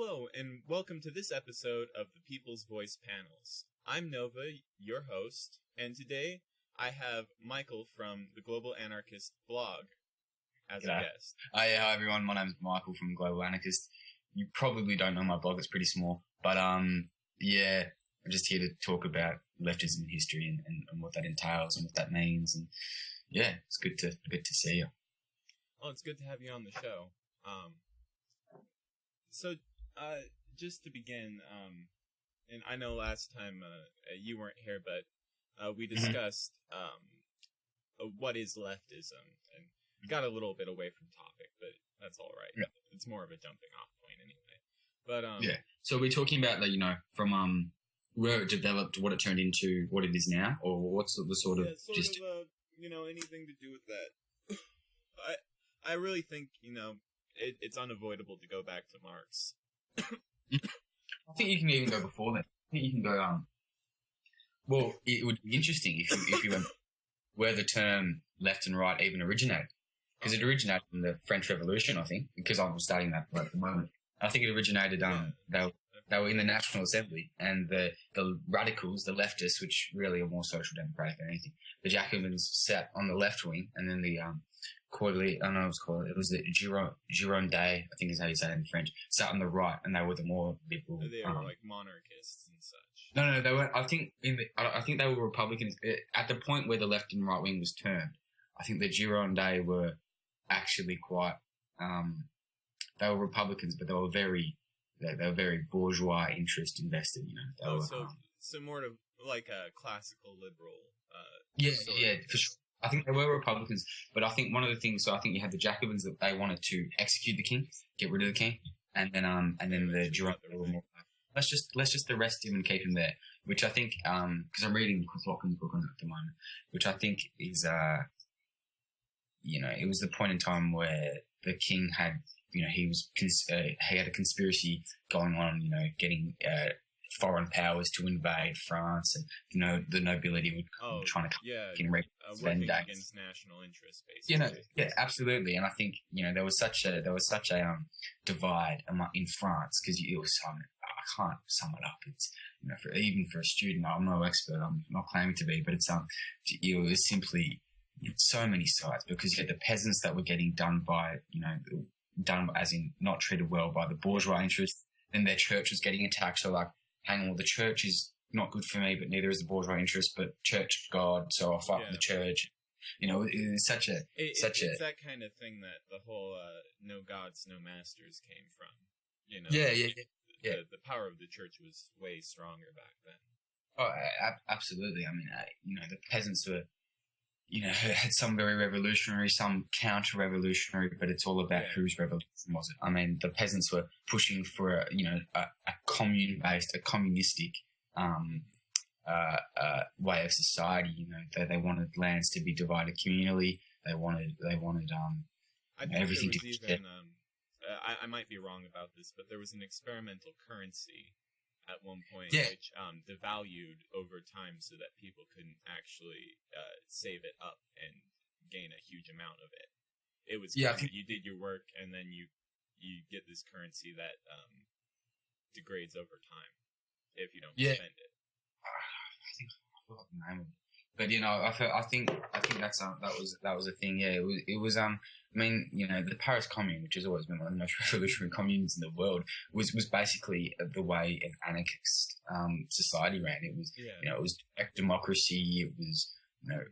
Hello, and welcome to this episode of the People's Voice Panels. I'm Nova, your host, and today I have Michael from the Global-Anarchist blog as a guest. Hi everyone, my name's Michael from global-anarchist. You probably don't know my blog, it's pretty small, but I'm just here to talk about leftism in history and what that entails and what that means, and yeah, it's good to see you. Oh, it's good to have you on the show. So, just to begin, and I know last time you weren't here, but we discussed what is leftism, and got a little bit away from topic, but that's all right. Yeah. It's more of a jumping off point anyway. But so we're talking about from where it developed, what it turned into, what it is now, or what's the sort of anything to do with that. I really think it's unavoidable to go back to Marx. I think you can even go before that. I think you can go, well, it would be interesting if you went where the term left and right even originated. Because it originated from the French Revolution, I think, because I'm studying that at the moment. I think it originated, they were in the National Assembly, and the radicals, the leftists, which really are more social democratic than anything, the Jacobins sat on the left wing, and then the it was the Girondins, I think is how you say it in French, sat on the right, and they were the more liberal. They were like monarchists and such. No, they were. I think they were Republicans at the point where the left and right wing was turned. I think the Girondins were actually quite. They were Republicans, but they were very bourgeois interest invested. So more of like a classical liberal. For sure. I think they were Republicans, but I think one of the things. So I think you had the Jacobins that they wanted to execute the king, get rid of the king, and then the Girondins were more. Let's just arrest him and keep him there. Which I think, because I'm reading Chris Locken's book on it at the moment, which I think is, it was the point in time where the king had, he had a conspiracy going on, getting foreign powers to invade France, and the nobility would trying to come working against national interests, basically. Absolutely. And I think there was such a divide in France, because I can't sum it up. It's even for a student, I'm no expert. I'm not claiming to be, but it was simply so many sides, because you had the peasants that were getting done as in not treated well by the bourgeois interests. Then their church was getting attacked. So hang on, the church is not good for me, but neither is the bourgeois interest, but church is God, so I'll fight for the church. It's such a... It's that kind of thing that the whole no gods, no masters came from. The power of the church was way stronger back then. Oh, absolutely. I mean, the peasants were, had some very revolutionary, some counter-revolutionary, but it's all about whose revolution was it. I mean, the peasants were pushing for a commune-based, a communistic way of society. They wanted lands to be divided communally. They wanted everything to be shared. I might be wrong about this, but there was an experimental currency at one point which devalued over time so that people couldn't actually save it up and gain a huge amount of it. It was you did your work, and then you get this currency that degrades over time if you don't spend it. I think I forgot the name of it. But I think that was a thing. Yeah, it was. I mean, the Paris Commune, which has always been one of the most revolutionary communes in the world, was basically the way an anarchist society ran. It was it was direct democracy. It was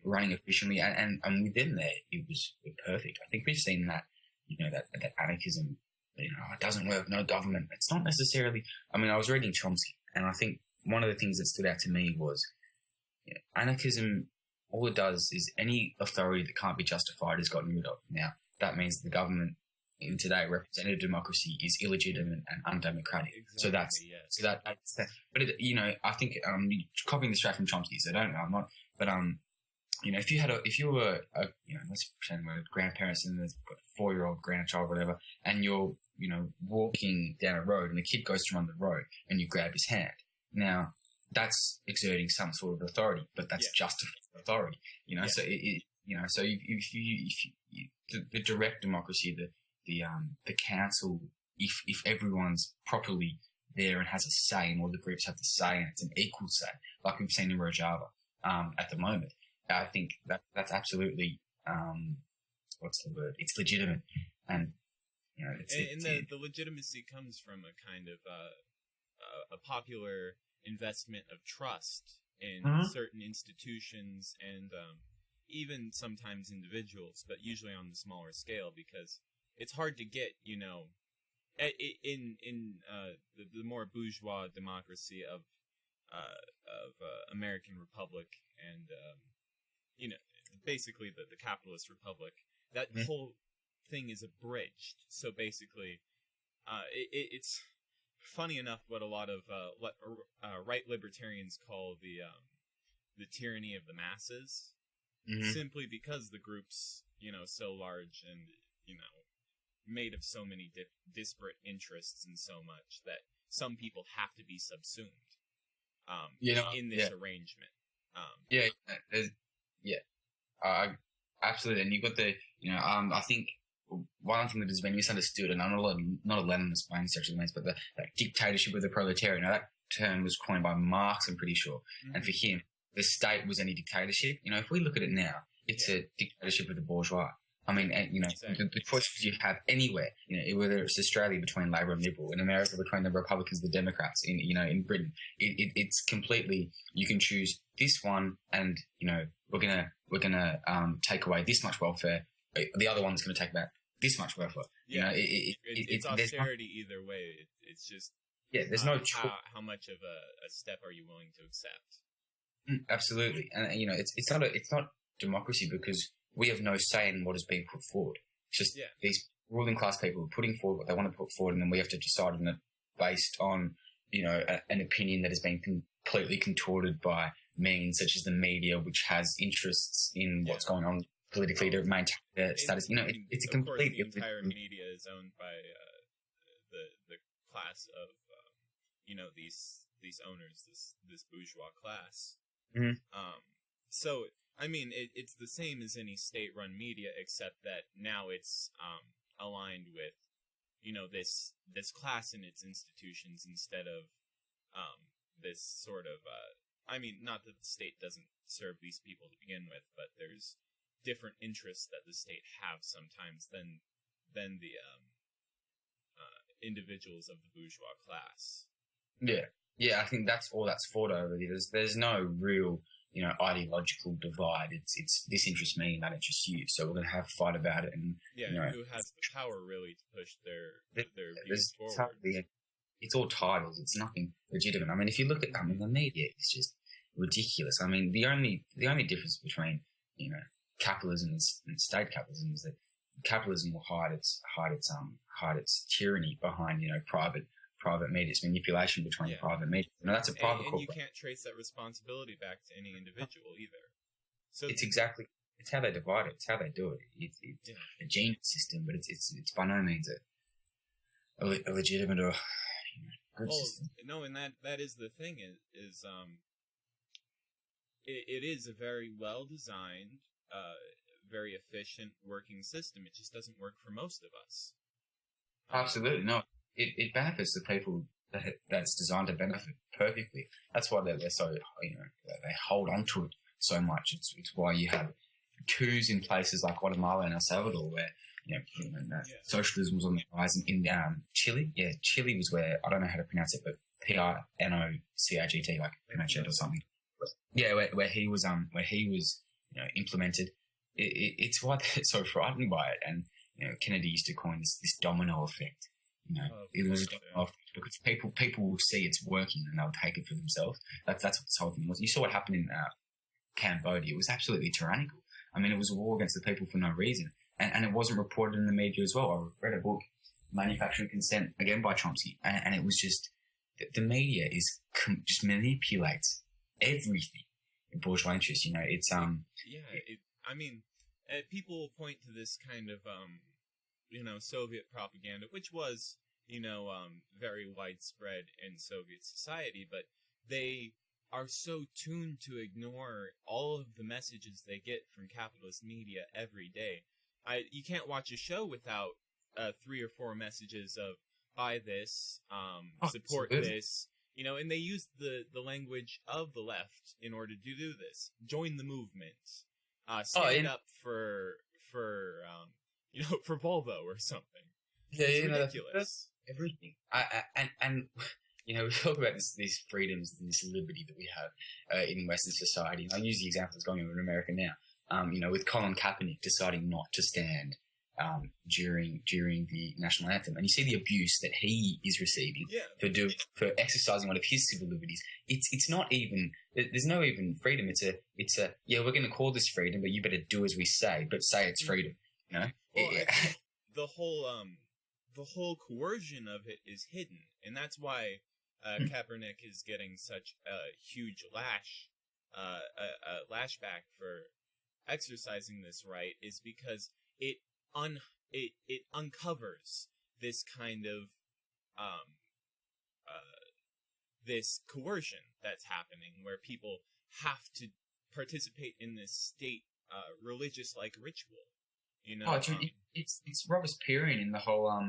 running efficiently, and within there it was perfect. I think we've seen that that anarchism it doesn't work. No government. It's not necessarily. I mean, I was reading Chomsky, and I think one of the things that stood out to me was. Anarchism, all it does is any authority that can't be justified is gotten rid of. Now, that means the government in today, representative democracy, is illegitimate and undemocratic. Exactly, that's that. But I think copying this straight from Chomsky, so I'm not. But if you were let's pretend we're grandparents and there's a 4-year-old grandchild, whatever, and you're walking down a road and the kid goes to run the road and you grab his hand. Now. That's exerting some sort of authority, but that's justified authority, So so if you the direct democracy, the council if everyone's properly there and has a say, and all the groups have the say, and it's an equal say, like we've seen in Rojava at the moment. I think that's absolutely what's the word? It's legitimate, and the legitimacy comes from a kind of a popular investment of trust in certain institutions and even sometimes individuals, but usually on the smaller scale, because it's hard to get, in the more bourgeois democracy of American Republic and basically the capitalist republic. That whole thing is abridged. So basically, it's funny enough what a lot of right libertarians call the tyranny of the masses, simply because the group's so large and made of so many disparate interests and so much that some people have to be subsumed in this arrangement. Absolutely. And you've got I think one thing that has been misunderstood, and I'm not a Leninist by any stretch of the means, but that dictatorship of the proletariat. Now, that term was coined by Marx, I'm pretty sure. And for him, the state was any dictatorship. If we look at it now, it's a dictatorship of the bourgeois. I mean, exactly. the choices you have anywhere, whether it's Australia between Labor and Liberal, in America between the Republicans and the Democrats, in Britain, it's completely, you can choose this one, and we're gonna take away this much welfare. The other one's going to take back this much welfare. It's austerity either way. It's just there's no choice. How much of a step are you willing to accept? Absolutely, and it's not democracy, because we have no say in what is being put forward. It's just these ruling class people are putting forward what they want to put forward, and then we have to decide on it based on an opinion that has been completely contorted by means such as the media, which has interests in what's going on politically to maintain their status. It's a complete. The entire media is owned by the class of these owners, this bourgeois class. So I mean, it's the same as any state-run media, except that now it's aligned with this class in its institutions instead of this sort of not that the state doesn't serve these people to begin with, but there's different interests that the state have sometimes than the individuals of the bourgeois class. I think that's all that's fought over. There's no real ideological divide. It's this interests me and that interests you, so we're going to have a fight about it. And who has the power really to push their views forward? It's all titles. It's nothing legitimate. I mean, if you look at the media, it's just ridiculous. I mean, the only difference between capitalism and state capitalism is that capitalism will hide its tyranny behind private media. It's manipulation between private media. That's a private corporation. And you can't trace that responsibility back to any individual either. So it's how they divide it. It's how they do it. It's a genius system, but it's by no means a legitimate or good system. No, and that is the thing is it is a very well designed, very efficient working system. It just doesn't work for most of us. Absolutely no. It benefits the people that's designed to benefit perfectly. That's why they're so they hold on to it so much. It's why you have coups in places like Guatemala and El Salvador, where socialism was on the rise. In Chile, Chile was where, I don't know how to pronounce it, but Pinochet, like Pinochet or something. Where he was implemented. It's why they're so frightened by it. And Kennedy used to coin this domino effect. It was because people will see it's working and they'll take it for themselves. That's what this whole thing was. You saw what happened in Cambodia. It was absolutely tyrannical. I mean, it was a war against the people for no reason, and it wasn't reported in the media as well. I read a book, Manufacturing Consent, again by Chomsky, and it was just the media just manipulates everything in bourgeois interests. It's people will point to this kind of Soviet propaganda, which was, very widespread in Soviet society, but they are so tuned to ignore all of the messages they get from capitalist media every day. You can't watch a show without 3 or 4 messages of, buy this, support absolutely. this, you know, and they use the language of the left in order to do this. Join the movement. Stand up for you know, for Volvo or something. Yeah, it's you know, ridiculous. Everything. And you know, we talk about these freedoms and this liberty that we have in Western society. And I use the example that's going on in America now. You know, with Colin Kaepernick deciding not to stand during the national anthem, and you see the abuse that he is receiving for exercising one of his civil liberties. It's not even, there's no even freedom. It's a yeah, we're going to call this freedom, but you better do as we say, but say it's freedom. You know, well, the whole coercion of it is hidden, and that's why Kaepernick is getting such a huge lashback for exercising this right, is because it uncovers this kind of this coercion that's happening, where people have to participate in this state religious-like ritual. You know, it's Robespierrean in the whole what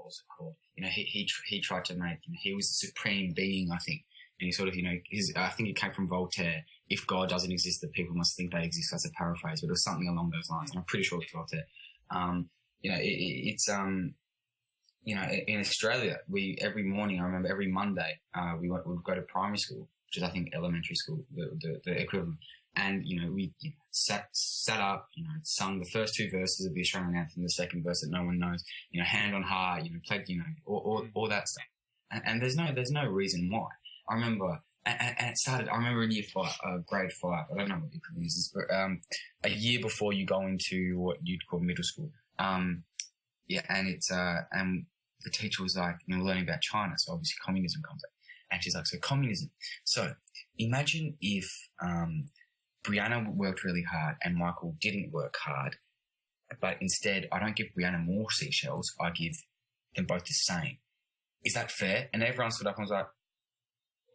was it called? You know, he tried to make, you know, he was the supreme being, I think, and he sort of, you know, I think it came from Voltaire. If God doesn't exist, then people must think they exist. That's a paraphrase, but it was something along those lines, and I'm pretty sure it's Voltaire. You know, it's you know, in Australia, every morning, I remember every Monday, we'd go to primary school, which is I think elementary school, the equivalent. And, you know, we sat up, you know, sung the first two verses of the Australian anthem, the second verse that no one knows, you know, hand on heart, you know, played, you know, all that stuff. And there's no reason why. I remember, and it started, I remember in grade 5, I don't know what the equivalent is, but a year before you go into what you'd call middle school. Yeah, and it's, and the teacher was like, you know, learning about China, so obviously communism comes up. And she's like, so communism. So imagine if, Brianna worked really hard and Michael didn't work hard, but instead I don't give Brianna more seashells, I give them both the same. Is that fair? And everyone stood up and was like,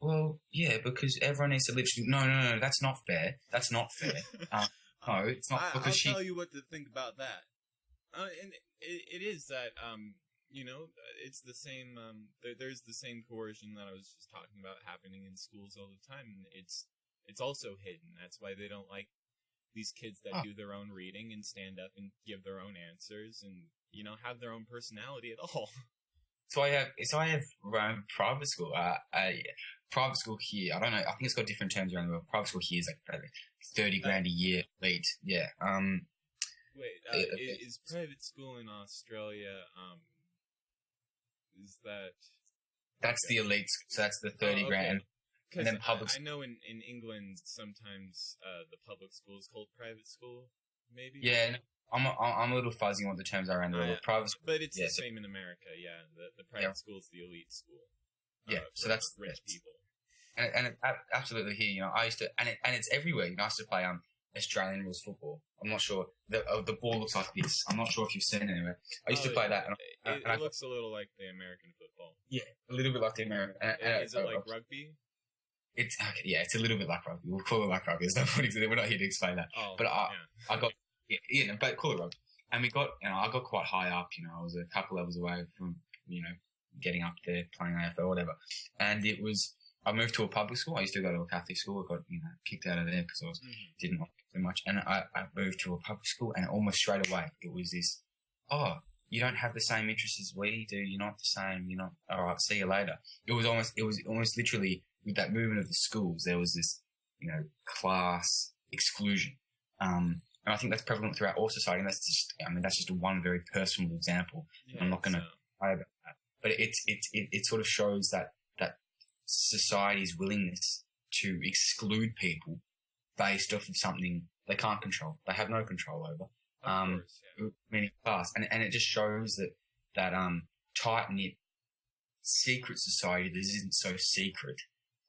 well, yeah, because everyone needs to live. No, that's not fair. That's not fair. No, it's not. I'll tell you what to think about that. And it is that, you know, it's the same, there's the same coercion that I was just talking about happening in schools all the time. It's also hidden. That's why they don't like these kids that do their own reading and stand up and give their own answers and, you know, have their own personality at all. So I have private school. Private school here, I don't know, I think it's got different terms around the world. Private school here is like $30,000 a year elite. Yeah. Wait, is private school in Australia, is that... That's the elite, so that's the 30 grand. And then public. I know in England sometimes the public school is called private school, maybe. Yeah, no, I'm a little fuzzy on what the terms are around the world. Private school, but it's the same in America. Yeah, the private school is the elite school. Yeah, so that's rich people. And it, absolutely here, you know, I used to, and it's everywhere. You know, I used to play Australian rules football. I'm not sure the ball looks like this. I'm not sure if you've seen it anywhere. I used to play that. And it looks a little like the American football. Yeah, a little bit like the American. Is it like rugby? It's a little bit like rugby. We'll call it like rugby. There's no point. We're not here to explain that. Oh, but I got but call it rugby. And we got, you know, I got quite high up. You know, I was a couple levels away from, you know, getting up there playing AFL or whatever. And I moved to a public school. I used to go to a Catholic school. I got, you know, kicked out of there because I didn't like it so much. And I moved to a public school, and almost straight away it was this, oh, you don't have the same interests as we do. You're not the same. You're not. All right, see you later. It was almost literally, with that movement of the schools, there was this, you know, class exclusion. And I think that's prevalent throughout all society. And that's just one very personal example. Yeah, I'm not going to lie about that. But it sort of shows that society's willingness to exclude people based off of something they can't control. They have no control over. Meaning class. And it just shows that tight-knit secret society that isn't so secret,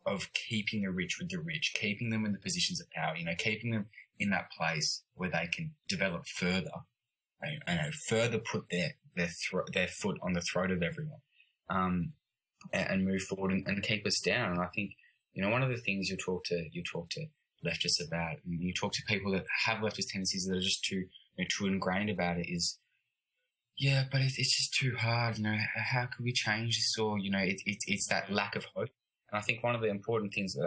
of keeping the rich with the rich, keeping them in the positions of power, you know, keeping them in that place where they can develop further, and further put their foot on the throat of everyone, and move forward and keep us down. And I think, you know, one of the things you talk to leftists about, you talk to people that have leftist tendencies that are just too ingrained about it, is Yeah, but it's just too hard. How could we change this? Or it's that lack of hope. And I think one of the important things that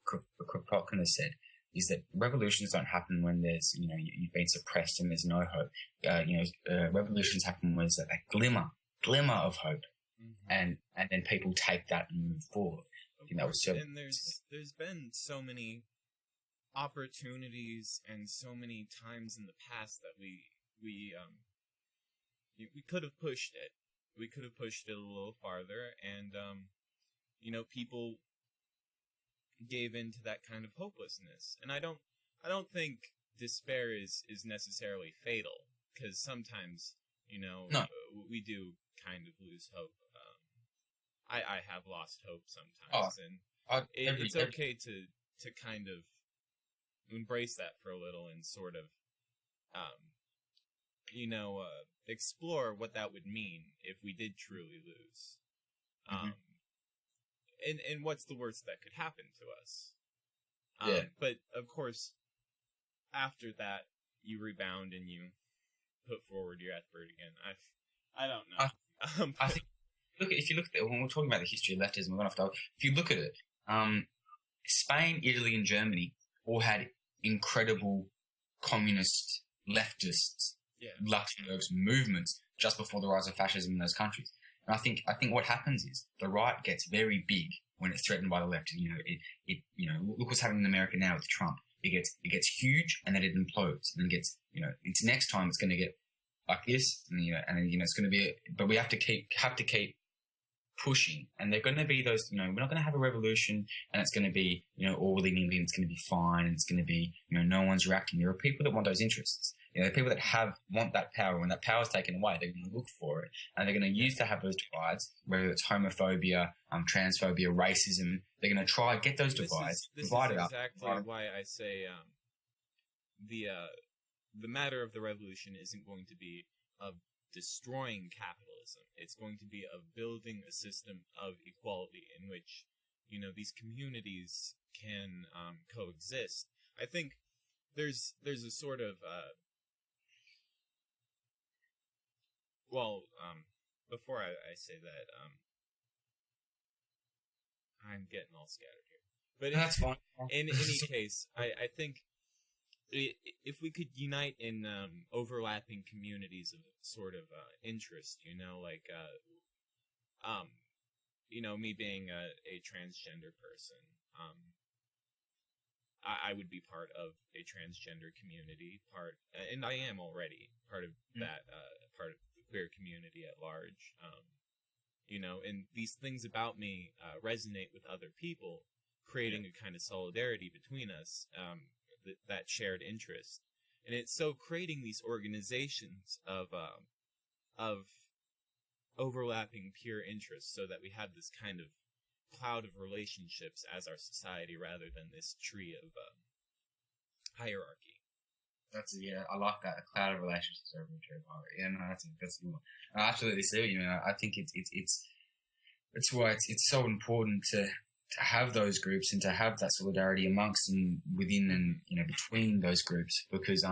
Kropotkin has said is that revolutions don't happen when there's you've been suppressed and there's no hope. Revolutions happen when there's that glimmer of hope, and then people take that and move forward. And there's been so many opportunities and so many times in the past that we could have pushed it. We could have pushed it a little farther, and people gave in to that kind of hopelessness. And I don't think despair is necessarily fatal, because sometimes we do kind of lose hope. I have lost hope sometimes, it's okay to kind of embrace that for a little and sort of explore what that would mean if we did truly lose. And what's the worst that could happen to us? But of course, after that, you rebound and you put forward your effort again. I don't know. I think if you look at it, when we're talking about the history of leftism, if you look at it, Spain, Italy, and Germany all had incredible communist, leftist, Luxembourg's movements just before the rise of fascism in those countries. And I think what happens is the right gets very big when it's threatened by the left. Look what's happening in America now with Trump. It gets huge and then it implodes, and then gets into next time it's going to get like this, and it's going to be. But we have to keep pushing, and they're going to be those. We're not going to have a revolution, and it's going to be all in England. It's going to be fine, and it's going to be no one's reacting. There are people that want those interests. The people that want that power. When that power is taken away, they're going to look for it, and they're going to use to have those divides, whether it's homophobia, transphobia, racism. They're going to try and get those divides. This is exactly why I say the matter of the revolution isn't going to be of destroying capitalism. It's going to be of building a system of equality in which these communities can coexist. I think there's a sort of before I say that, I'm getting all scattered here. But that's fine. In any case, I think if we could unite in overlapping communities of sort of interest, me being a transgender person, I would be part of a transgender community, and I am already part of that, part of the queer community at large. And these things about me resonate with other people, creating a kind of solidarity between us, that shared interest. And it's so creating these organizations of overlapping pure interests, so that we have this kind of cloud of relationships as our society, rather than this tree of hierarchy. I like that. A cloud of relationships over a tree of hierarchy. Yeah, no, that's good. I absolutely see. I think it's why it's so important to have those groups and to have that solidarity amongst and within and between those groups, because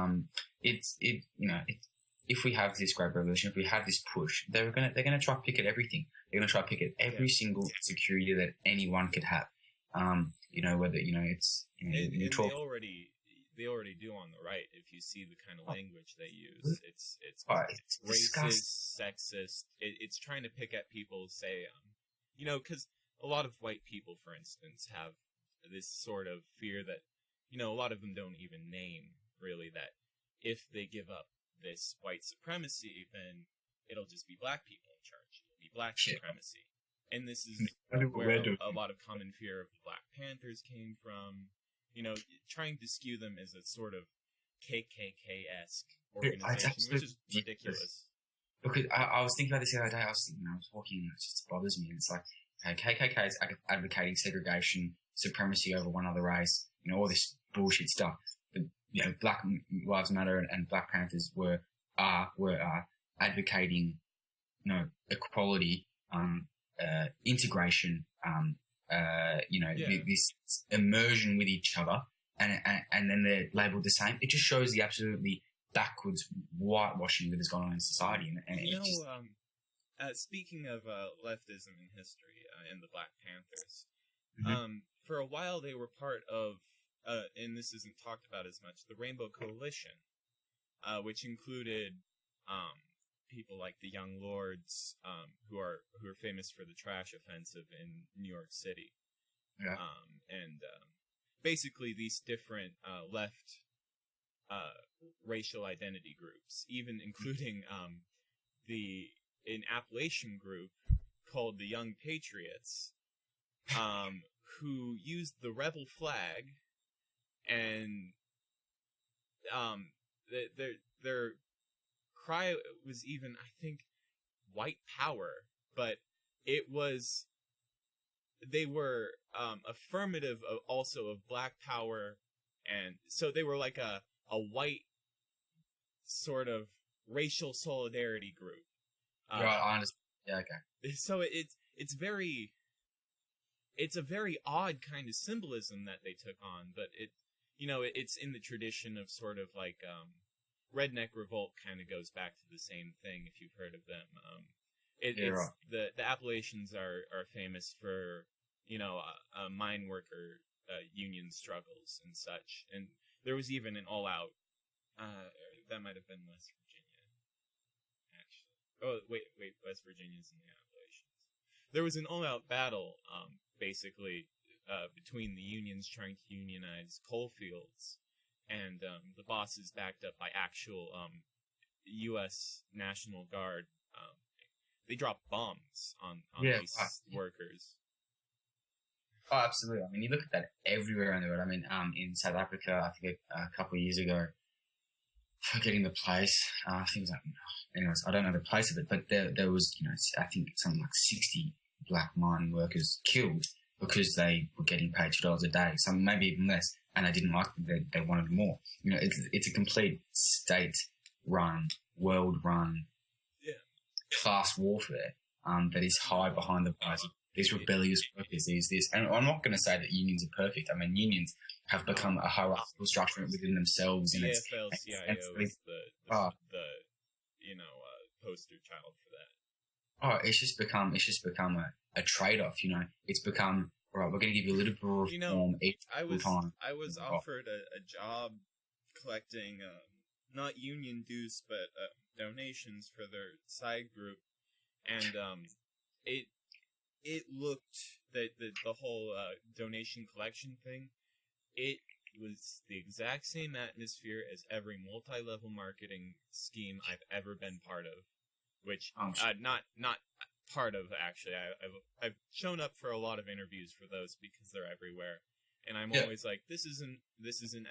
if we have this great revolution, if we have this push, they're gonna try to pick at everything. They're gonna try to pick at every single security that anyone could have. Whether it's they already do on the right. If you see the kind of language they use, it's racist, sexist. It's trying to pick at people, say, because a lot of white people, for instance, have this sort of fear that, a lot of them don't even name, really, that if they give up this white supremacy, then it'll just be black people in charge. It'll be black supremacy. And this is where a lot of common fear of the Black Panthers came from. Trying to skew them as a sort of KKK-esque organization, which is ridiculous. Look, I was thinking about this the other day. I was walking, and it just bothers me. It's like, KKK is advocating segregation, supremacy over one other race, all this bullshit stuff. But, Black Lives Matter and Black Panthers were advocating, equality, integration, this immersion with each other, and then they're labelled the same. It just shows the absolutely backwards whitewashing that has gone on in society, and You it just know, speaking of leftism in history and the Black Panthers, for a while they were part of, and this isn't talked about as much, the Rainbow Coalition, which included people like the Young Lords, who are famous for the trash offensive in New York City, and basically these different left racial identity groups, even including an Appalachian group called the Young Patriots, who used the rebel flag, and their cry was even, I think, white power, but they were affirmative also of black power, and so they were like a white sort of racial solidarity group. Right, I understand. Yeah, okay. So it's a very odd kind of symbolism that they took on, but it's in the tradition of sort of like Redneck Revolt kind of goes back to the same thing, if you've heard of them. Right. The Appalachians are famous for mine worker union struggles and such, and there was even an all-out that might have been West Virginia, actually. Oh, wait, West Virginia's in the Appalachians. There was an all-out battle, basically, between the unions trying to unionize coal fields, and the bosses backed up by actual U.S. National Guard. They dropped bombs on these workers. Oh, absolutely. I mean, you look at that everywhere around the world. I mean, in South Africa, I think a couple of years ago, forgetting the place, I think it was like, anyways, I don't know the place of it, but there was, I think something like 60 black mine workers killed because they were getting paid $2 a day, some maybe even less, and they didn't like them. They wanted more. It's a complete state-run, world-run class warfare that is high behind the bars of these rebellious workers. And I'm not going to say that unions are perfect. I mean, unions have become a hierarchical structure within themselves. The AFL-CIO is the poster child for that. Oh, it's just become a trade-off. It's become, all right, we're going to give you a little bit of reform each time. I was offered a job collecting not union dues but donations for their side group, and it looked that the whole donation collection thing, it was the exact same atmosphere as every multi-level marketing scheme I've ever been part of, which not part of, actually. I've shown up for a lot of interviews for those because they're everywhere, and I'm always like, this is an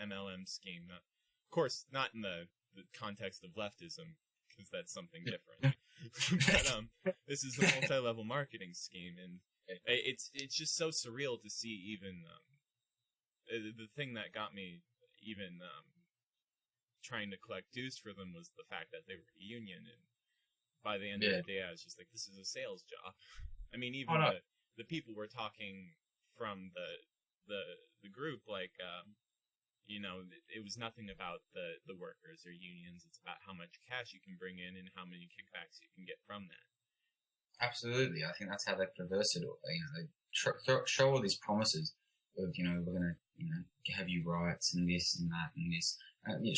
MLM scheme. Of course, not in the context of leftism, because that's something different. But this is the multi-level marketing scheme, and it's just so surreal to see. Even the thing that got me even trying to collect dues for them was the fact that they were a union, and by the end of the day, I was just like, this is a sales job. I mean, even the people were talking from the group, like, it was nothing about the workers or unions. It's about how much cash you can bring in and how many kickbacks you can get from that. Absolutely. I think that's how they perverse it all. They show all these promises of, we're going to have you rights and this and that and this.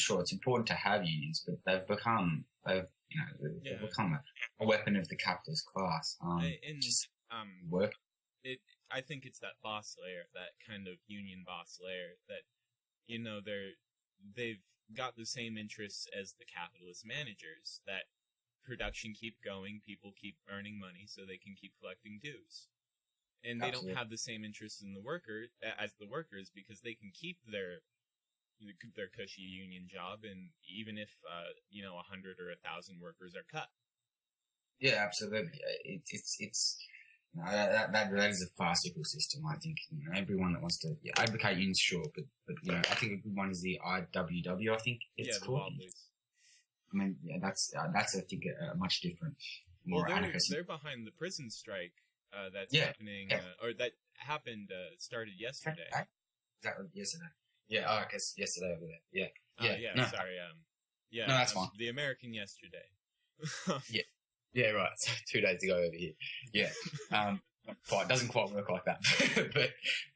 Sure, it's important to have unions, but they've become a weapon of the capitalist class. Work. I think it's that boss layer, that kind of union boss layer, that they've got the same interests as the capitalist managers, that production keep going, people keep earning money so they can keep collecting dues. And they don't have the same interest in the workers because they can keep their cushy union job, and even if 100 or 1,000 workers are cut. Yeah, absolutely. That is a farcical system. I think everyone that wants to advocate unions, sure, but I think a good one is the IWW. I think it's called. I mean, that's I think a much different, more anarchist. They're behind the prison strike that's happening, or that happened, started yesterday. Yesterday. Yeah, I guess yesterday over there. Yeah. Sorry. Yeah, No, that's fine. The American yesterday. Yeah, right. So 2 days ago over here. Yeah. It doesn't quite work like that.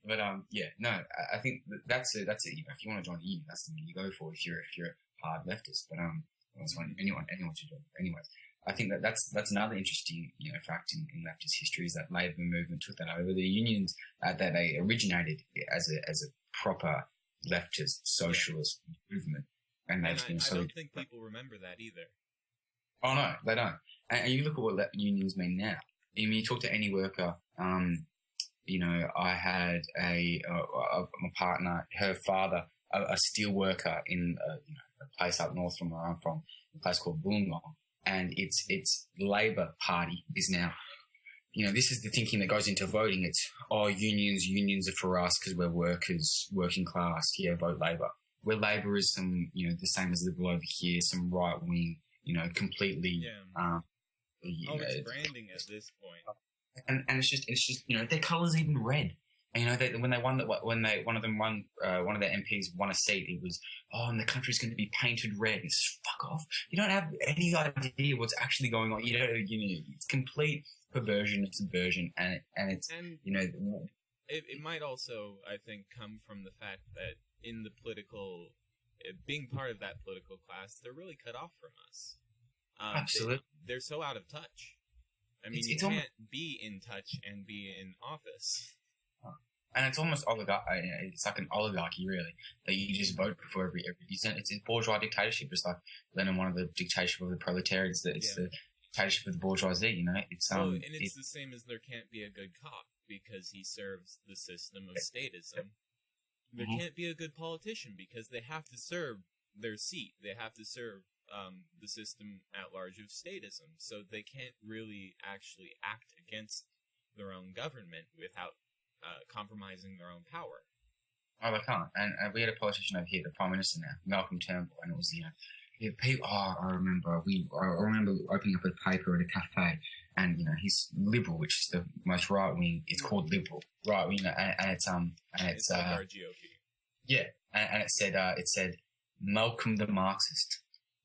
but yeah, no, I think that's it. You know, if you want to join the union, that's the thing you go for if you're a hard leftist. But that's what anyone should do. Anyways, I think that's another interesting, you know, fact in leftist history is that Labour movement took that over. The unions that they originated as a proper leftist socialist movement, and they've been I don't think people remember that either. Oh no, they don't. And you look at what unions mean now. I mean, you talk to any worker. You know, I had my partner, her father, a steel worker in you know, a place up north from where I'm from, a place called Wollongong, and its Labor Party is now. You know, this is the thinking that goes into voting. It's unions are for us because we're workers, working class. Yeah, vote Labor. Where Labor is some, you know, the same as Liberal over here, some right wing. You know, completely. Yeah. It's branding at this point. And it's just you know, their colour's even red. And, you know, when one of their MPs won a seat, it was, and the country's going to be painted red. It's fuck off. You don't have any idea what's actually going on. You know, it's complete perversion and subversion, and you know. It might also, I think, come from the fact that in the political, being part of that political class, they're really cut off from us. Absolutely. They're so out of touch. I mean, you can't be in touch and be in office. And it's almost it's like an oligarchy, really, that you just vote for every it's a bourgeois dictatorship, just like Lenin wanted the dictatorship of the proletariats. It's the dictatorship of the bourgeoisie, you know. It's the same as there can't be a good cop because he serves the system of statism. There can't be a good politician because they have to serve their seat. They have to serve the system at large of statism. So they can't really actually act against their own government without compromising their own power. Oh, they can't. And we had a politician over here, the Prime Minister now, Malcolm Turnbull, and it was, you know, people. I remember opening up a paper at a cafe, and you know, he's Liberal, which is the most right wing. It's called Liberal, right? You know, and it's like our GOP. Yeah, and it said Malcolm the Marxist,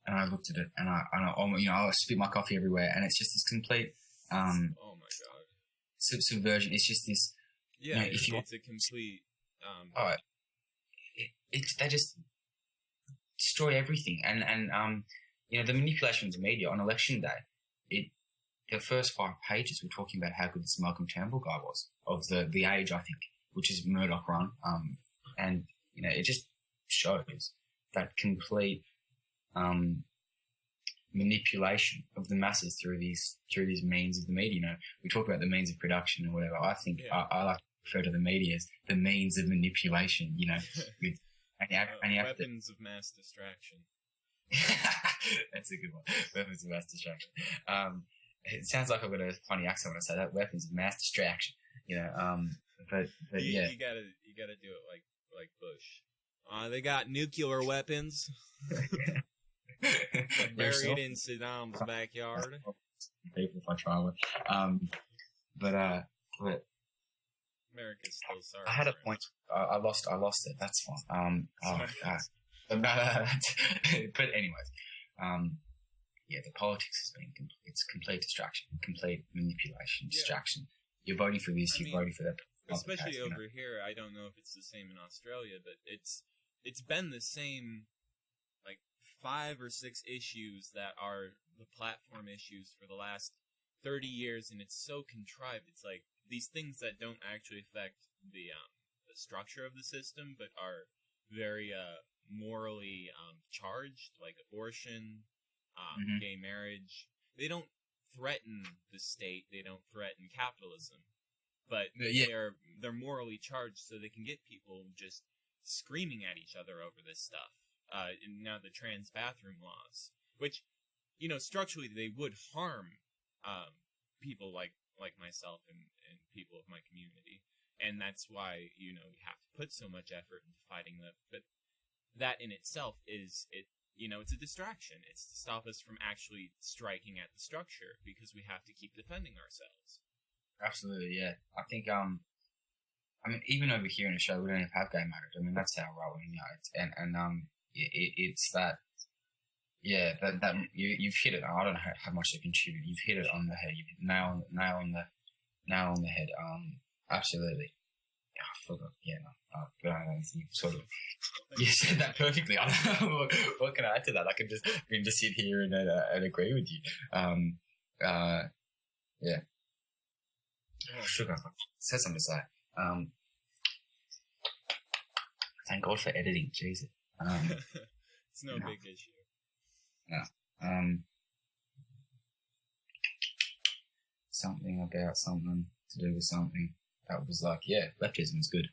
and I looked at it, and I spit my coffee everywhere, and it's just this complete oh my god, subversion. It's just this. Yeah, you know, it's a complete. They just destroy everything, and you know, the manipulation of the media on election day. The first 5 pages were talking about how good this Malcolm Turnbull guy was of the age, I think, which is Murdoch run, and you know, it just shows that complete manipulation of the masses through these means of the media. You know, we talk about the means of production or whatever. I think I like to refer to the media as the means of manipulation. You know, weapons of mass distraction. That's a good one. Weapons of mass distraction. It sounds like I've got a funny accent when I say that. Weapons of mass distraction. You know, but yeah, you gotta do it like Bush. They got nuclear weapons. Buried in Saddam's backyard. People, if I try one. But America's still sorry. I had a point. I lost it. That's fine. But anyways, yeah, the politics has been it's complete distraction, complete manipulation, distraction. You're voting for this, you're voting for that. Especially over here, I don't know if it's the same in Australia, but it's been the same, like 5 or 6 issues that are the platform issues for the last 30 years, and it's so contrived. It's like these things that don't actually affect the structure of the system, but are very morally charged, like abortion, gay marriage. They don't threaten the state. They don't threaten capitalism, but they're morally charged, so they can get people just screaming at each other over this stuff. And now the trans bathroom laws, which, you know, structurally they would harm people like myself and people of my community, and that's why, you know, we have to put so much effort into fighting that. But that in itself is you know, it's a distraction. It's to stop us from actually striking at the structure because we have to keep defending ourselves. Absolutely, yeah. I think I mean, even over here in Australia, we don't even have gay marriage. I mean, that's how right wing, you know. It's that Yeah, that you've hit it. I don't know how much to contribute. You've hit it on the head. You've nail on the head. Absolutely. Yeah, I forgot. Yeah, no. But I don't think you said that perfectly. I don't know what can I add to that. I can just sit here and agree with you. Yeah. Sugar. I said something to say. Thank God for editing. Jesus. It's no big issue. No. Something about something to do with something that was like, yeah, leftism is good.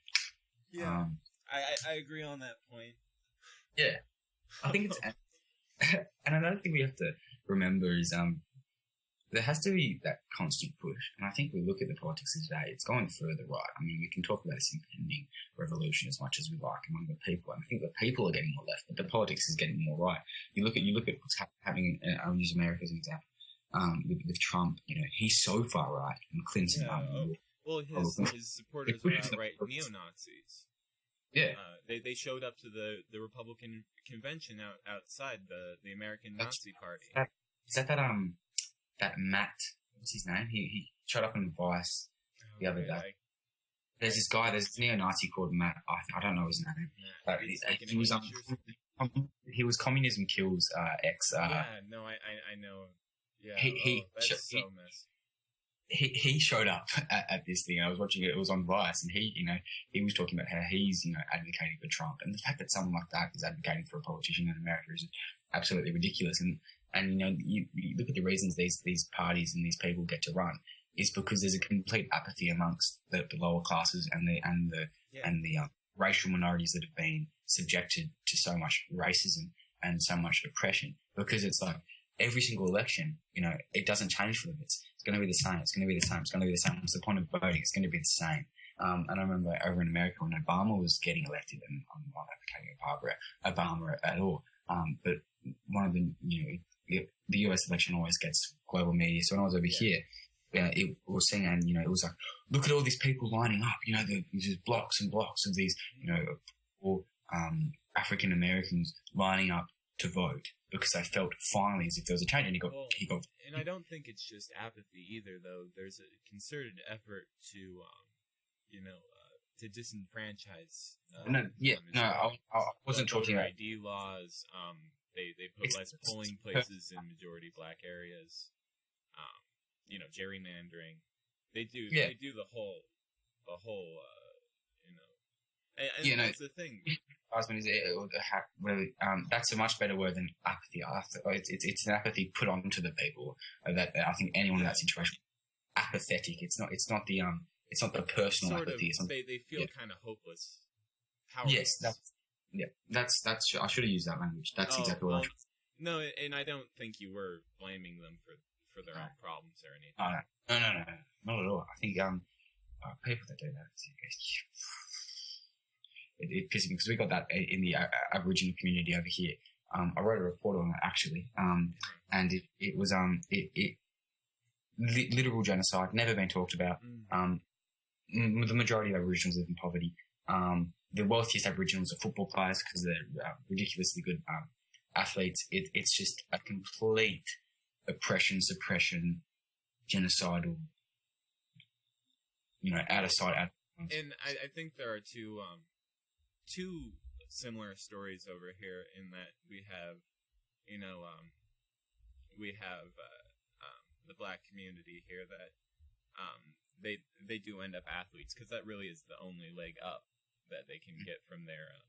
Yeah. I agree on that point. Yeah. I think it's, and another thing we have to remember is, there has to be that constant push. And I think we look at the politics of today, it's going further right. I mean, we can talk about this impending revolution as much as we like among the people. And I think the people are getting more left, but the politics is getting more right. You look at what's happening, I'll use America as an example, with Trump. You know, he's so far right, and Clinton. His supporters are outright neo-Nazis. Yeah. They showed up to the Republican convention outside the American Nazi Party. Is that Matt, what's his name? He showed up in Vice the other day. There's this guy, there's a neo-Nazi called Matt. I don't know his name. But he was Communism Kills X. I know. Yeah, that's so messy. He showed up at this thing. I was watching it. It was on Vice, and he was talking about how he's advocating for Trump, and the fact that someone like that is advocating for a politician in America is absolutely ridiculous. And you look at the reasons these parties and these people get to run is because there's a complete apathy amongst the lower classes and the racial minorities that have been subjected to so much racism and so much oppression. Because it's like every single election, it doesn't change for them. It's going to be the same. It's going to be the same. It's going to be the same. What's the point of voting? It's going to be the same. And I remember over in America when Obama was getting elected, and I'm not advocating Obama at all. But one of the US election always gets global media. So when I was over here, it was saying, and it was like, look at all these people lining up. There's blocks and blocks of these, African Americans lining up to vote because they felt finally as if there was a change. And he got. And I don't think it's just apathy either, though. There's a concerted effort to, to disenfranchise. I wasn't talking about ID laws. They put less polling places in majority black areas. Gerrymandering. They do the whole. And that's the thing. That's a much better word than apathy. It's an apathy put onto the people that I think anyone in that situation apathetic. It's not the personal sort apathy. They feel kind of hopeless. Powerless. Yes, that's I should have used that language. That's exactly what I should. No, and I don't think you were blaming them for their own problems or anything. No, not at all. I think people that do that, it pisses me because we got that in the Aboriginal community over here. I wrote a report on it actually, and it was literal genocide, never been talked about. The majority of Aboriginals live in poverty. The wealthiest Aboriginals are football players because they're ridiculously good athletes. It's just a complete oppression, suppression, genocidal, out of sight, out of mind. And I think there are two similar stories over here in that we have, the black community here that they do end up athletes because that really is the only leg up that they can get from their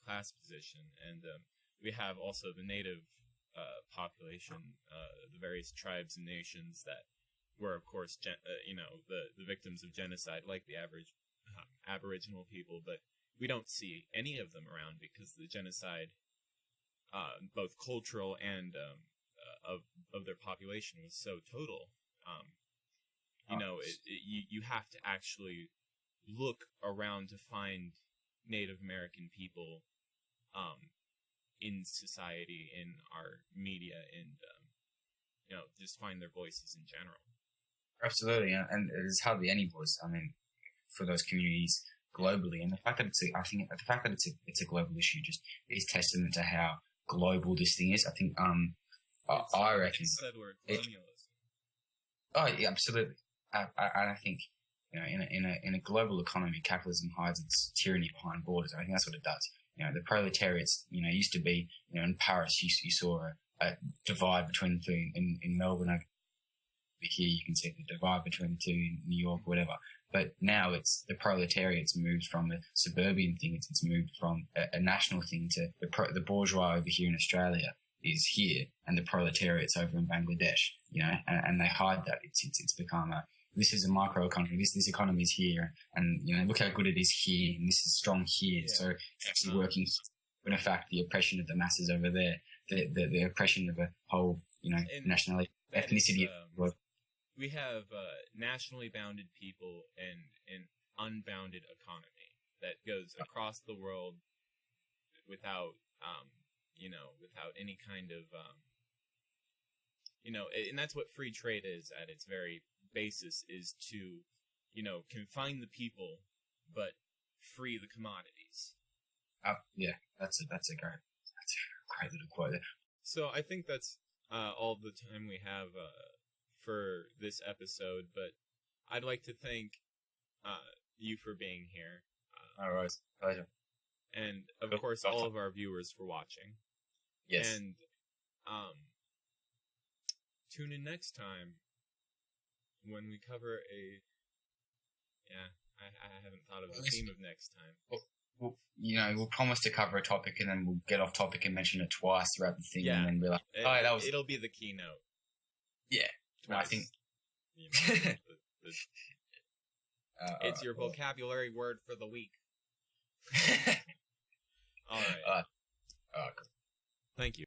class position. And we have also the native population, the various tribes and nations that were, of course, the victims of genocide, like the average Aboriginal people, but we don't see any of them around because the genocide, both cultural and of their population, was so total. You have to actually look around to find Native American people in society, in our media, and just find their voices in general. Absolutely, and there's hardly any voice. I mean, for those communities globally, and the fact that it's a global issue just is testament to how global this thing is. I think I reckon. Said word colonialism. Oh yeah, absolutely. I think in a global economy, capitalism hides its tyranny behind borders. I think that's what it does. The proletariats, used to be, in Paris, you saw a divide between the two. In Melbourne over here, you can see the divide between the two in New York, whatever. But now it's the proletariat's moved from a suburban thing. It's moved from a national thing to the bourgeois over here in Australia is here, and the proletariat's over in Bangladesh. And they hide that. It's become this is a micro economy. This economy is here, and look how good it is here, and this is strong here. Yeah. So it's actually working. When in fact, the oppression of the masses over there, the oppression of a whole, national ethnicity. We have nationally bounded people and an unbounded economy that goes across the world without, without any kind of, and that's what free trade is at its very basis, is to, confine the people, but free the commodities. Yeah, that's a great little quote there. So I think that's all the time we have for this episode, but I'd like to thank you for being here. All right, pleasure. And of course, all of our viewers for watching. Yes. And tune in next time when we cover I haven't thought of the theme of next time. We'll promise to cover a topic and then we'll get off topic and mention it twice throughout the thing, and then be like, it'll be the keynote. Yeah. I think it's your vocabulary word for the week. All right. Cool. Thank you.